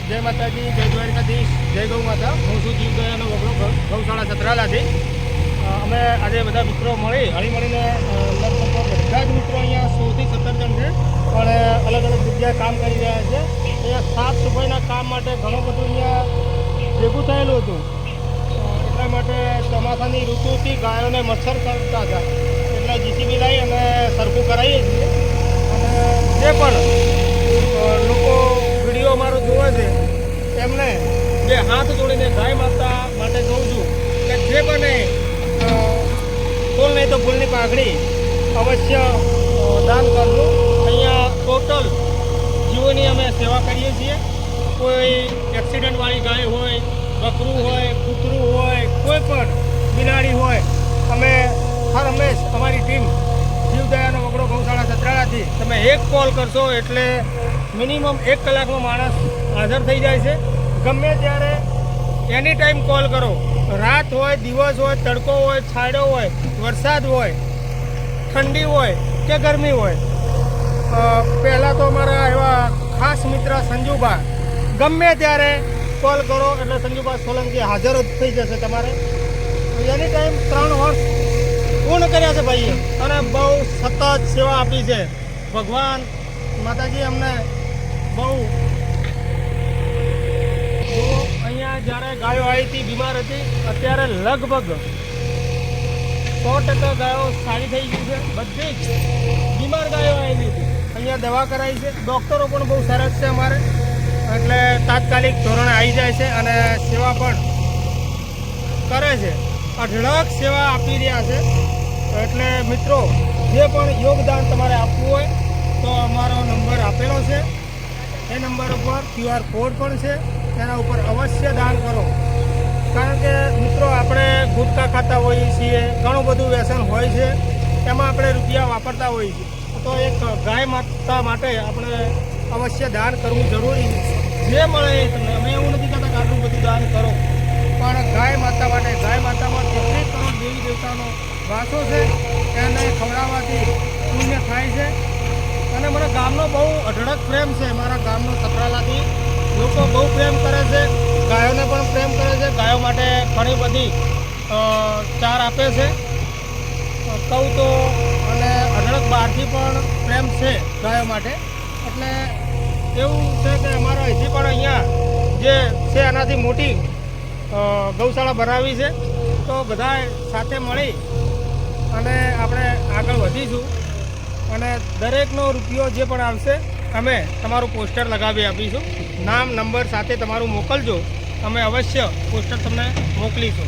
જય માતાજી, જય દ્વારકાધીશ, જય ગૌ માતા. હું છું જીવદયાનો વગડો ગૌશાળા સતરાલાથી. અમે આજે બધા મિત્રો હળીમળીને લગભગ બધા જ મિત્રો અહીંયા 16 થી 17 જણ છે, પણ અલગ અલગ જગ્યાએ કામ કરી રહ્યા છે. અહીંયા સાફ સફાઈના કામ માટે ઘણું બધું અહીંયા ભેગું થયેલું હતું. એટલા માટે ચોમાસાની ઋતુથી ગાયોને મચ્છર કરતા હતા, એટલે જીસીબી લાવી અને સરખું કરાવીએ છીએ. અને જે પણ લોકો વિડીયો અમારો જોવે છે એમને જે હાથ જોડીને ગાય માતા માટે કહું છું કે જે બને ફૂલ નહીં તો ફૂલની પાઘડી અવશ્ય દાન કરજો. અહીંયા ટોટલ જીવોની અમે સેવા કરીએ છીએ. કોઈ એક્સિડન્ટવાળી ગાય હોય, બકરું હોય, કૂતરું હોય, કોઈ પણ બિલાડી હોય, અમે હર હંમેશ અમારી ટીમ જીવદયાનો વગડો ગૌશાળા સતરાળાથી તમે એક કોલ કરશો એટલે મિનિમમ 1 કલાકમાં માણસ હાજર થઈ જાય છે. ગમે ત્યારે એની ટાઈમ કોલ કરો, રાત હોય, દિવસ હોય, તડકો હોય, છાંયડો હોય, વરસાદ હોય, ઠંડી હોય કે ગરમી હોય. પહેલાં તો અમારા એવા ખાસ મિત્ર સંજુભા, ગમે ત્યારે કોલ કરો એટલે સંજુભા સોલંકી હાજર જ થઈ જશે તમારે. એની ટાઈમ 3 વર્ષ પૂર્ણ કર્યા છે ભાઈએ, અને બહુ સતત સેવા આપી છે. ભગવાન માતાજી અમને બહુ અહીંયા જ્યારે ગાયો આવી હતી, બીમાર હતી, અત્યારે લગભગ 100% ગાયો સારી થઈ ગઈ છે. બધી જ બીમાર ગાયો આવેલી હતી, અહીંયા દવા કરાવી છે. ડૉક્ટરો પણ બહુ સરસ છે અમારે, એટલે તાત્કાલિક ધોરણે આવી જાય છે અને સેવા પણ કરે છે. અઢળક સેવા આપી રહ્યા છે. એટલે મિત્રો, જે પણ યોગદાન તમારે આપવું હોય તો અમારો નંબર આપેલો છે. એ નંબર ઉપર QR કોડ પણ છે, એના ઉપર અવશ્ય દાન કરો. કારણ કે મિત્રો, આપણે ગુટખા ખાતા હોઈએ છીએ, ઘણું બધું વ્યસન હોય છે, એમાં આપણે રૂપિયા વાપરતા હોઈએ છીએ. તો એક ગાય માતા માટે આપણે અવશ્ય દાન કરવું જરૂરી છે. જે મળે એ તમને, અમે એવું નથી કહેતા કે આટલું બધું દાન કરો, પણ ગાય માતા માટે, ગાય માતામાં 33 કરોડ દેવી દેવતાનો વાસો છે, એને ખવડાવવાથી પુણ્ય થાય છે. અને મને ગામનો બહુ અઢળક પ્રેમ છે. મારા ગામનો સતરાલાથી લોકો બહુ પ્રેમ કરે છે, ગાયોને પણ પ્રેમ કરે છે. ગાયો માટે ઘણી બધી ચાર આપે છે, કહું તો. અને અઢળક બહારથી પણ પ્રેમ છે ગાયો માટે. એટલે એવું છે કે અમારા હજી પણ અહીંયા જે છે એનાથી મોટી ગૌશાળા બનાવી છે. તો બધા સાથે મળી અને આપણે આગળ વધીશું. અને દરેકનો રૂપિયો જે પણ આવશે અમે તમારું પોસ્ટર લગાવી આપીશું. નામ નંબર સાથે તમારું મોકલજો, અમે અવશ્ય પોસ્ટર તમને મોકલીશું.